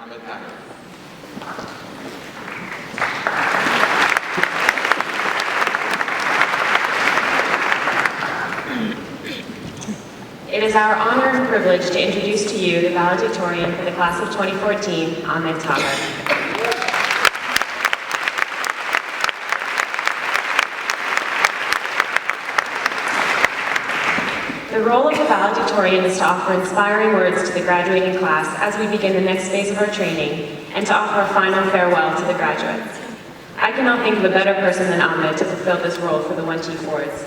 Ahmed Packer. It is our honor and privilege to introduce to you the valedictorian for the class of 2014, Ahmed Packer. The role of the valedictorian is to offer inspiring words to the graduating class as we begin the next phase of our training, and to offer a final farewell to the graduates. I cannot think of a better person than Ahmed to fulfill this role for the 1T4s.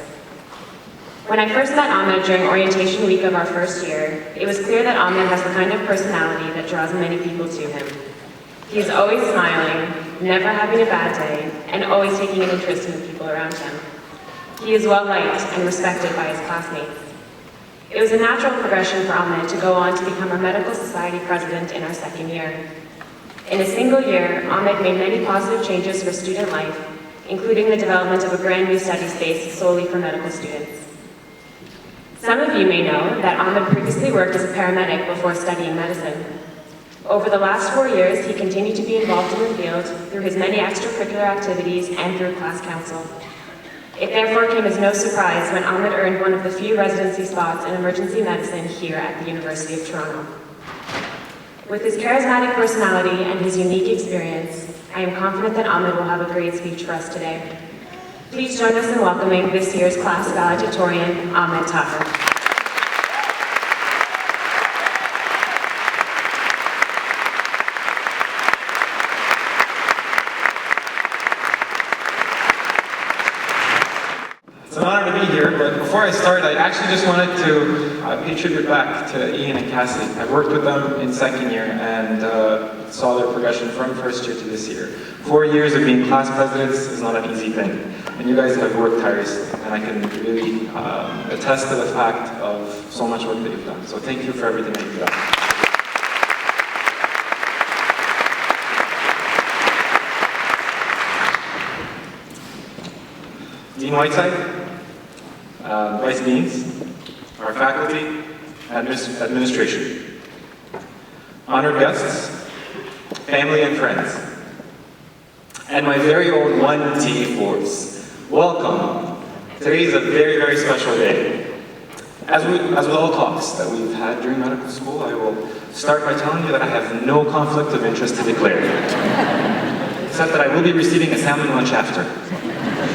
When I first met Ahmed during orientation week of our first year, it was clear that Ahmed has the kind of personality that draws many people to him. He is always smiling, never having a bad day, and always taking an interest in the people around him. He is well-liked and respected by his classmates. It was a natural progression for Ahmed to go on to become our Medical Society president in our second year. In a single year, Ahmed made many positive changes for student life, including the development of a brand new study space solely for medical students. Some of you may know that Ahmed previously worked as a paramedic before studying medicine. Over the last 4 years, he continued to be involved in the field through his many extracurricular activities and through class council. It therefore came as no surprise when Ahmed earned one of the few residency spots in emergency medicine here at the University of Toronto. With his charismatic personality and his unique experience, I am confident that Ahmed will have a great speech for us today. Please join us in welcoming this year's class valedictorian, Ahmed Packer. It's an honor to be here, but before I start, I actually just wanted to pay tribute back to Ian and Cassie. I've worked with them in second year and saw their progression from first year to this year. 4 years of being class presidents is not an easy thing, and you guys have worked tirelessly, and I can really attest to the fact of so much work that you've done. So thank you for everything that you've done. Dean Whiteside, Vice Deans, our faculty, administration, honored guests, family and friends, and my very own 1T4s. Welcome. Today is a very, very special day. As with all talks that we've had during medical school, I will start by telling you that I have no conflict of interest to declare, except that I will be receiving a salmon lunch after.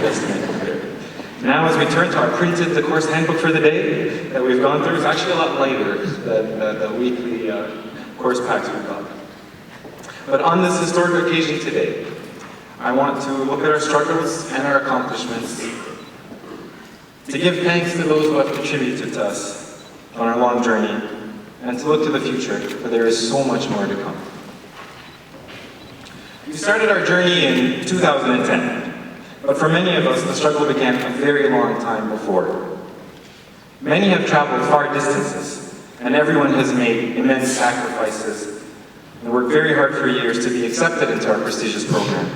Just to make it clear. Now, as we turn to our printed course handbook for the day that we've gone through, it's actually a lot lighter than the weekly course packs we've got. But on this historic occasion today, I want to look at our struggles and our accomplishments, to give thanks to those who have contributed to us on our long journey, and to look to the future, for there is so much more to come. We started our journey in 2010. But for many of us, the struggle began a very long time before. Many have traveled far distances, and everyone has made immense sacrifices and worked very hard for years to be accepted into our prestigious program.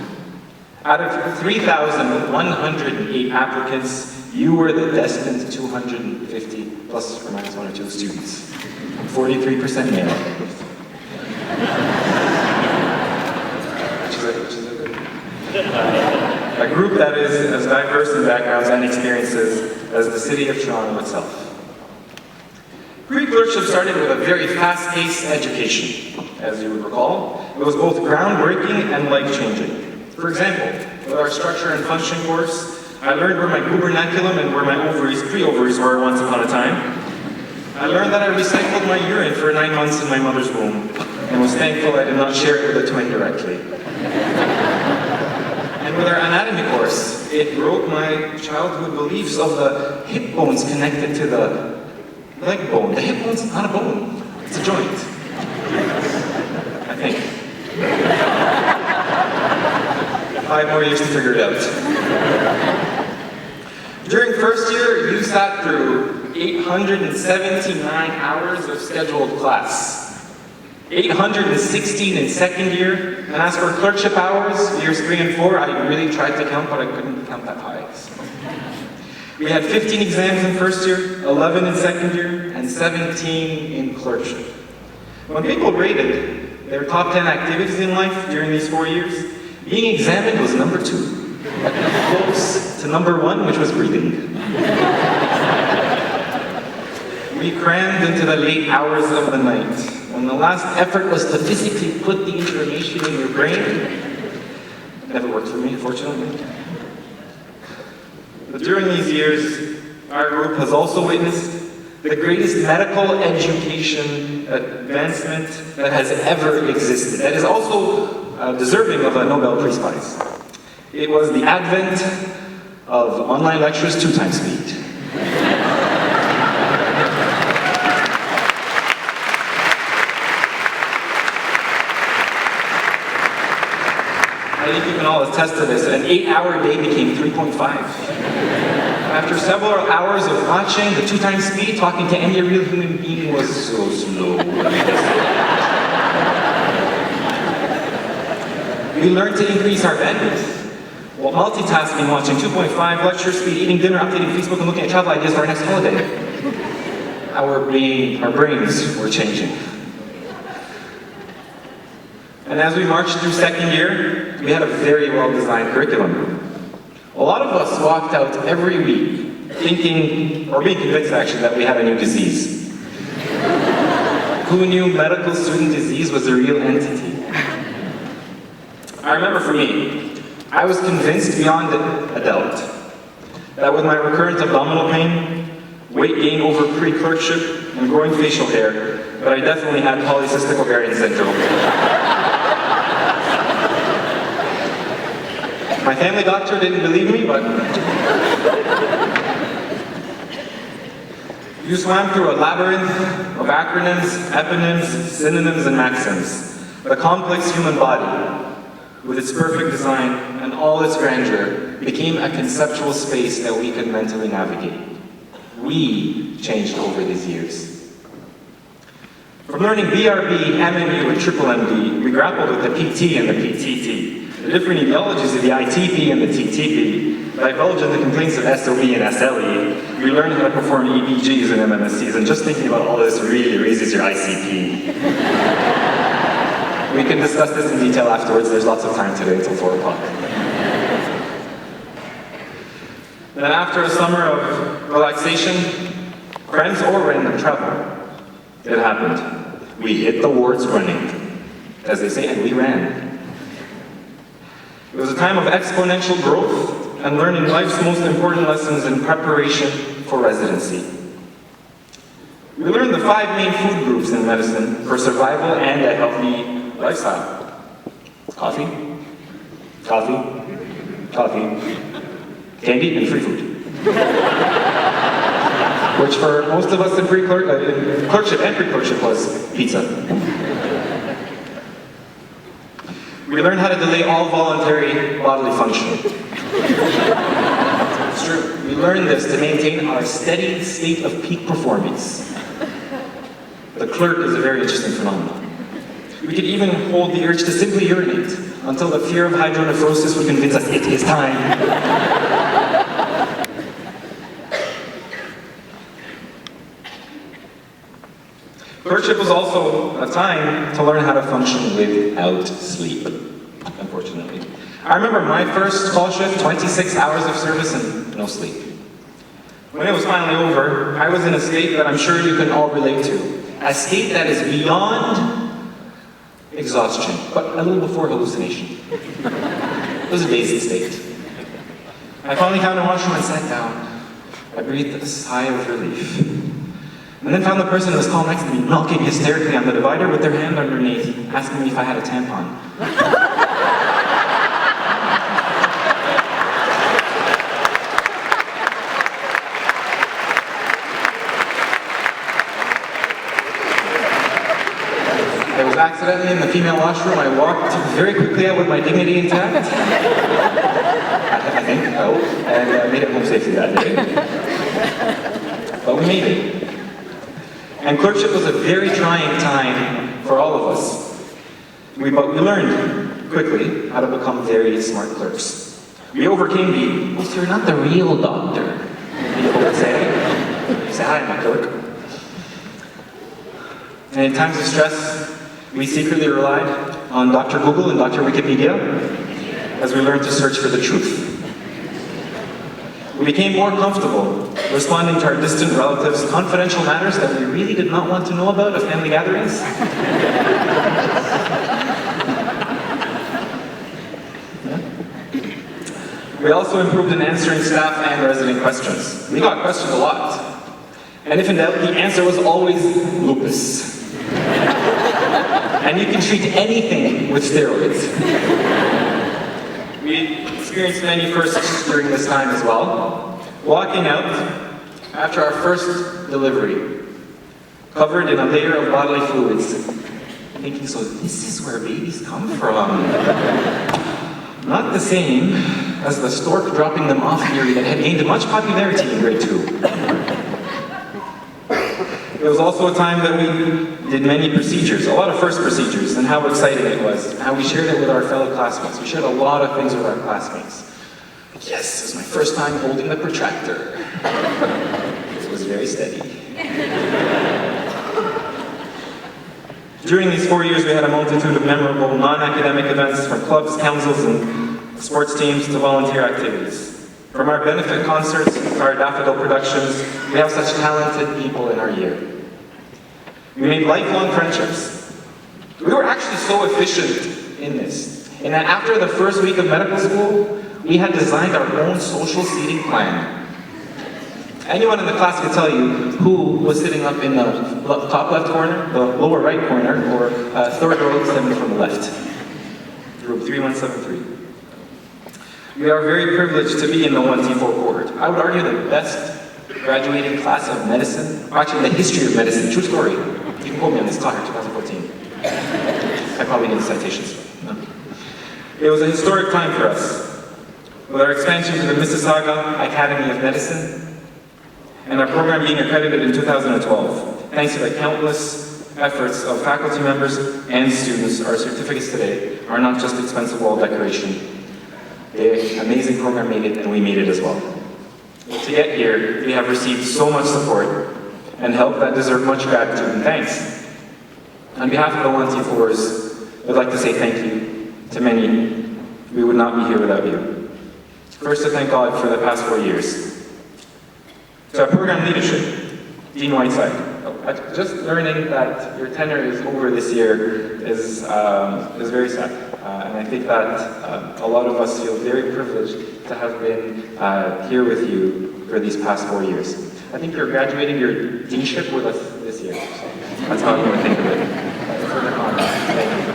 Out of 3,108 applicants, you were the destined 250 plus or minus 1 or 2 students. 43% male. Which is a good. A group that is as diverse in backgrounds and experiences as the city of Toronto itself. Pre-clerkship started with a very fast-paced education, as you would recall. It was both groundbreaking and life-changing. For example, with our structure and function course, I learned where my gubernaculum and where my ovaries, pre-ovaries were once upon a time. I learned that I recycled my urine for 9 months in my mother's womb, and was thankful I did not share it with a twin directly. And with our anatomy course, it broke my childhood beliefs of the hip bones connected to the leg bone. The hip bone's not a bone, it's a joint. I think. 5 more years to figure it out. During first year, you sat through 879 hours of scheduled class. 816 in second year, and as for clerkship hours, years 3 and 4, I really tried to count, but I couldn't count that high. We had 15 exams in first year, 11 in second year, and 17 in clerkship. When people rated their top 10 activities in life during these 4 years, being examined was number 2, close to number 1, which was breathing. We crammed into the late hours of the night, when the last effort was to physically put the information in your brain. It never worked for me, unfortunately. But during these years, our group has also witnessed the greatest medical education advancement that has ever existed, that is also deserving of a Nobel Peace Prize. It was the advent of online lectures 2 times speed. I think you can all attest to this. An 8-hour day became 3.5. After several hours of watching the 2 times speed, talking to any real human being was so slow. We learned to increase our bandwidth. While multitasking, watching 2.5 lecture speed, eating dinner, updating Facebook, and looking at travel ideas for our next holiday. Our brains were changing. And as we marched through second year, we had a very well-designed curriculum. A lot of us walked out every week thinking, or being convinced actually, that we had a new disease. Who knew medical student disease was a real entity? I remember for me, I was convinced beyond a doubt that with my recurrent abdominal pain, weight gain over pre-clerkship, and growing facial hair, that I definitely had polycystic ovarian syndrome. My family doctor didn't believe me, but you swam through a labyrinth of acronyms, eponyms, synonyms, and maxims. The complex human body, with its perfect design and all its grandeur, became a conceptual space that we could mentally navigate. We changed over these years. From learning BRB, MMU, and triple MD, we grappled with the PT and the PTT. The different ideologies of the ITP and the TTP divulge into complaints of SOE and SLE. We learn how to perform EBGs and MMSCs, and just thinking about all this really raises your ICP. We can discuss this in detail afterwards. There's lots of time today until 4 o'clock. Then after a summer of relaxation, friends or random travel, it happened. We hit the wards running, as they say, and we ran. It was a time of exponential growth and learning life's most important lessons in preparation for residency. We learned the 5 main food groups in medicine for survival and a healthy lifestyle. Coffee, coffee, coffee, candy, and free food. Which for most of us in clerkship and pre-clerkship was pizza. We learned how to delay all voluntary bodily function. It's true. We learned this to maintain our steady state of peak performance. The clerk is a very interesting phenomenon. We could even hold the urge to simply urinate until the fear of hydronephrosis would convince us it is time. Clerkship was also a time to learn how to function without sleep, unfortunately. I remember my first call shift, 26 hours of service and no sleep. When it was finally over, I was in a state that I'm sure you can all relate to. A state that is beyond exhaustion, but a little before hallucination. It was a dazed state. I finally found a washroom and sat down. I breathed a sigh of relief. And then found the person who was calm next to me knocking hysterically on the divider with their hand underneath, asking me if I had a tampon. I was accidentally in the female washroom. I walked very quickly out with my dignity intact. I think, and made it home safely that day. But we made it. And clerkship was a very trying time for all of us. But we learned quickly how to become very smart clerks. We overcame the, well, you're not the real doctor, people would say. Say, hi, I'm a clerk. And in times of stress, We secretly relied on Dr. Google and Dr. Wikipedia as we learned to search for the truth. We became more comfortable responding to our distant relatives' confidential matters that we really did not want to know about at family gatherings. We also improved in answering staff and resident questions. We got questioned a lot. And if in doubt, the answer was always lupus. And you can treat anything with steroids. We experienced many firsts during this time as well. Walking out after our first delivery, covered in a layer of bodily fluids, thinking, so this is where babies come from. Not the same as the stork dropping them off theory that had gained much popularity in grade 2. It was also a time that we did many procedures, a lot of first procedures, and how exciting it was, how we shared it with our fellow classmates. We shared a lot of things with our classmates. Yes, it was my first time holding the protractor. It was very steady. During these 4 years, we had a multitude of memorable non-academic events, from clubs, councils, and sports teams to volunteer activities. From our benefit concerts to our daffodil productions, we have such talented people in our year. We made lifelong friendships. We were actually so efficient in this, in that after the first week of medical school, we had designed our own social seating plan. Anyone in the class could tell you who was sitting up in the top left corner, the lower right corner, or third row, 7 from the left. Room 3173. We are very privileged to be in the 1T4 cohort. I would argue the best graduating class of medicine, actually the history of medicine, true story. You can quote me on this, Tahir, 2014. I probably need citations. No. It was a historic time for us. With our expansion to the Mississauga Academy of Medicine, and our program being accredited in 2012. Thanks to the countless efforts of faculty members and students, our certificates today are not just expensive wall decoration. The amazing program made it, and we made it as well. To get here, we have received so much support and help that deserve much gratitude and thanks. On behalf of the 1T4s, I'd like to say thank you to many. We would not be here without you. First, to thank God for the past 4 years. To our program leadership, Dean Whiteside. Just learning that your tenure is over this year is very sad. And I think that a lot of us feel very privileged to have been here with you for these past 4 years. I think you're graduating your deanship with us this year. So that's how I'm going to think of it. Further comment. Thank you.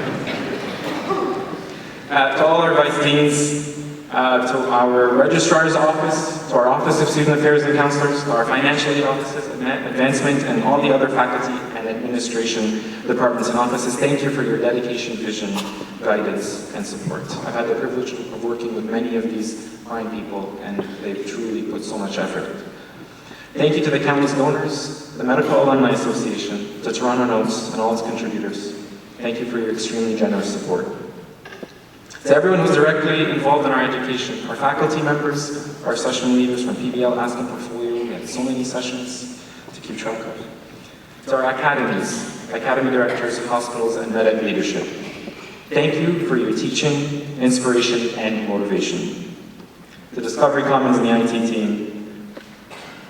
To all our vice deans, to our registrar's office, to our Office of Student Affairs and Counselors, to our financial aid offices, advancement, and all the other faculty and administration departments and offices, thank you for your dedication, vision, guidance, and support. I've had the privilege of working with many of these fine people, and they've truly put so much effort. Thank you to the county's donors, the Medical Alumni Association, to Toronto Notes, and all its contributors. Thank you for your extremely generous support. To everyone who's directly involved in our education, our faculty members, our session leaders from PBL, Asking Portfolio, we had so many sessions to keep track of. To our academies, academy directors, hospitals, and med ed leadership, thank you for your teaching, inspiration, and motivation. To Discovery Commons and the IT team,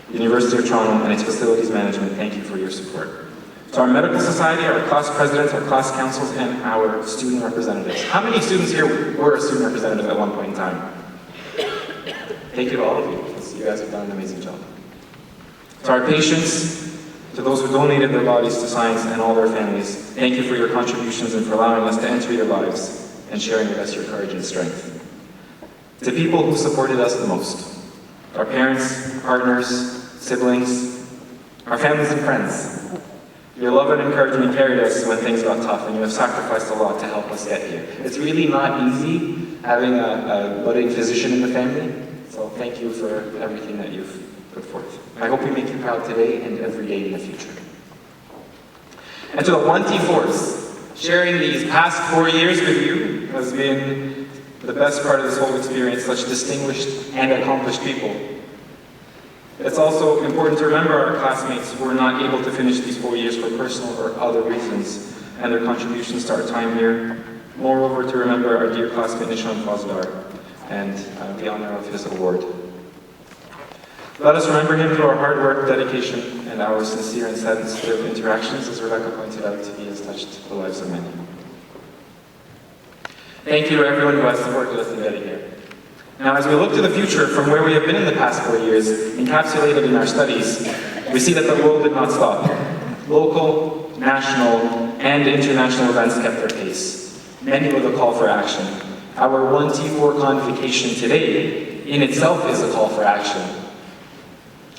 the University of Toronto and its facilities management, thank you for your support. To our medical society, our class presidents, our class councils, and our student representatives. How many students here were a student representative at one point in time? Thank you to all of you. You guys have done an amazing job. To our patients, to those who donated their bodies to science and all their families, thank you for your contributions and for allowing us to enter your lives and sharing with us your courage and strength. To people who supported us the most, our parents, partners, siblings, our families and friends. Your love and encouragement carried us when things got tough, and you have sacrificed a lot to help us get here. It's really not easy having a budding physician in the family, so thank you for everything that you've put forth. I hope we make you proud today and every day in the future. And to the 1T4s, sharing these past 4 years with you has been the best part of this whole experience, such distinguished and accomplished people. It's also important to remember our classmates who were not able to finish these 4 years for personal or other reasons, and their contributions to our time here. Moreover, to remember our dear classmate Nishan Fazlar and the honor of his award. Let us remember him through our hard work, dedication, and our sincere and sensitive interactions, as Rebecca pointed out, he has touched the lives of many. Thank you to everyone who has supported us in getting here. Now, as we look to the future from where we have been in the past 4 years, encapsulated in our studies, we see that the world did not stop. Local, national, and international events kept their pace. Many with a call for action. Our 1T4 convocation today, in itself, is a call for action.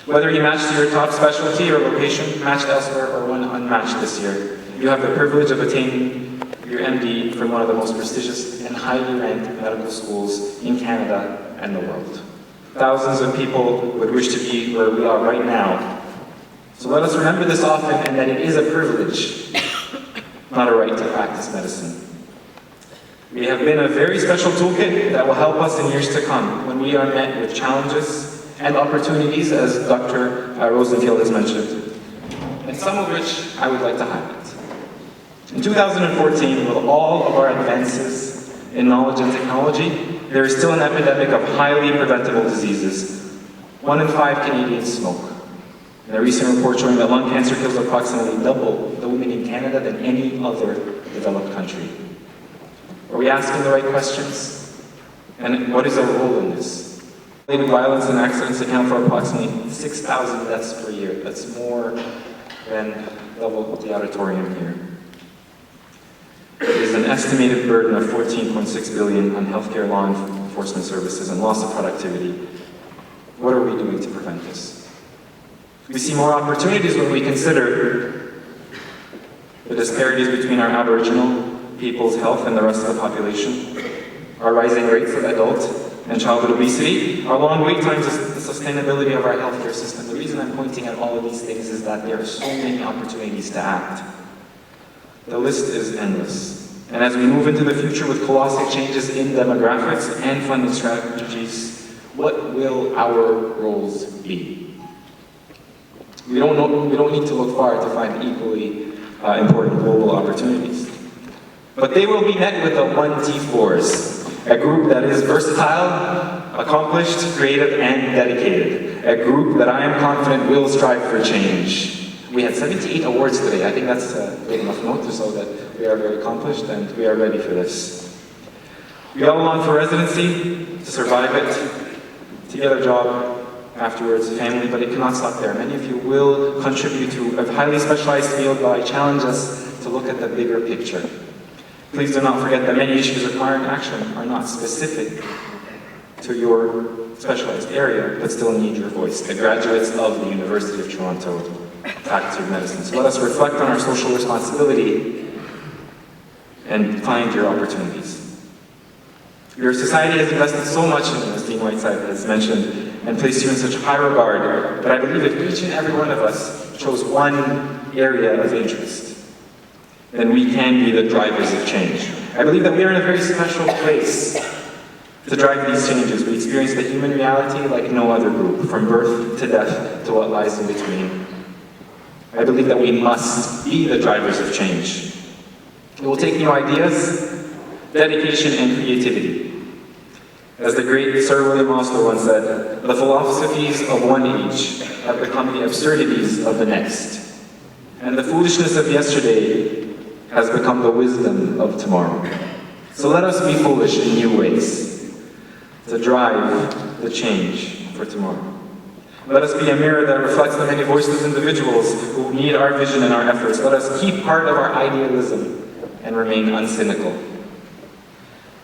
Whether you match to your top specialty or location, matched elsewhere, or one unmatched this year, you have the privilege of attaining your MD from one of the most prestigious and highly ranked medical schools in Canada and the world. Thousands of people would wish to be where we are right now. So let us remember this often, and that it is a privilege, not a right to practice medicine. We have been a very special toolkit that will help us in years to come when we are met with challenges and opportunities, as Dr. Rosenfield has mentioned, and some of which I would like to highlight. In 2014, with all of our advances in knowledge and technology, there is still an epidemic of highly preventable diseases. 1 in 5 Canadians smoke. And a recent report showing that lung cancer kills approximately double the women in Canada than any other developed country. Are we asking the right questions? And what is our role in this? Related violence and accidents account for approximately 6,000 deaths per year. That's more than double the auditorium here. There is an estimated burden of $14.6 billion on healthcare law enforcement services and loss of productivity. What are we doing to prevent this? We see more opportunities when we consider the disparities between our Aboriginal people's health and the rest of the population, our rising rates of adult and childhood obesity, our long wait times, the sustainability of our healthcare system. The reason I'm pointing at all of these things is that there are so many opportunities to act. The list is endless. And as we move into the future with colossal changes in demographics and funding strategies, what will our roles be? We don't need to look far to find equally important global opportunities. But they will be met with the 1T4s, a group that is versatile, accomplished, creative, and dedicated. A group that I am confident will strive for change. We had 78 awards today. I think that's a good enough note to show that we are very accomplished and we are ready for this. We all long for residency, to survive it, to get a job afterwards, family, but it cannot stop there. Many of you will contribute to a highly specialized field, but I challenge us to look at the bigger picture. Please do not forget that many issues requiring action are not specific to your specialized area, but still need your voice. The graduates of the University of Toronto Faculty of Medicine. So let us reflect on our social responsibility and find your opportunities. Your society has invested so much in you, as Dean Whiteside has mentioned, and placed you in such high regard, but I believe if each and every one of us chose one area of interest, then we can be the drivers of change. I believe that we are in a very special place to drive these changes. We experience the human reality like no other group, from birth to death to what lies in between. I believe that we must be the drivers of change. It will take new ideas, dedication, and creativity. As the great Sir William Osler once said, the philosophies of one age have become the absurdities of the next, and the foolishness of yesterday has become the wisdom of tomorrow. So let us be foolish in new ways to drive the change for tomorrow. Let us be a mirror that reflects the many voiceless individuals who need our vision and our efforts. Let us keep part of our idealism and remain uncynical.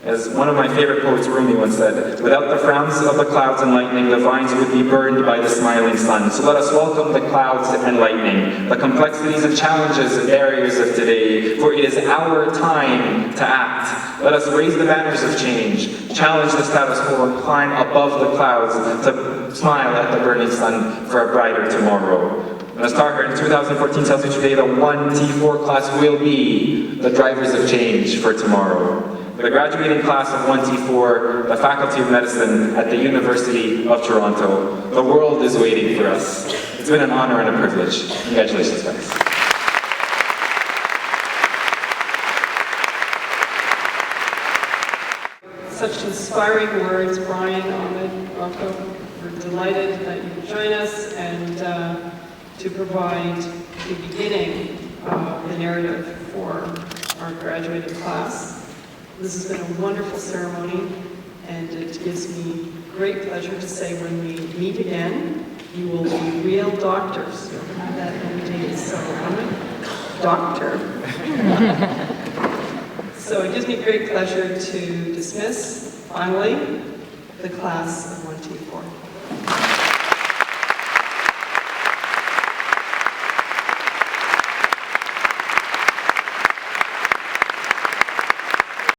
As one of my favorite poets, Rumi, once said, without the frowns of the clouds and lightning, the vines would be burned by the smiling sun. So let us welcome the clouds and lightning, the complexities and challenges and barriers of today, for it is our time to act. Let us raise the banners of change, challenge the status quo, and climb above the clouds to smile at the burning sun for a brighter tomorrow. And as Tarker in 2014 tells you today, the 1T4 class will be the drivers of change for tomorrow. The graduating class of 1T4, the Faculty of Medicine at the University of Toronto. The world is waiting for us. It's been an honor and a privilege. Congratulations, guys. such inspiring words, Brian, Ahmed, Rocco. We're delighted that you could join us and to provide the beginning of the narrative for our graduating class. This has been a wonderful ceremony, and it gives me great pleasure to say when we meet again, you will be real doctors. You'll have that many days. So I'm a doctor. So it gives me great pleasure to dismiss, finally, the class of 124.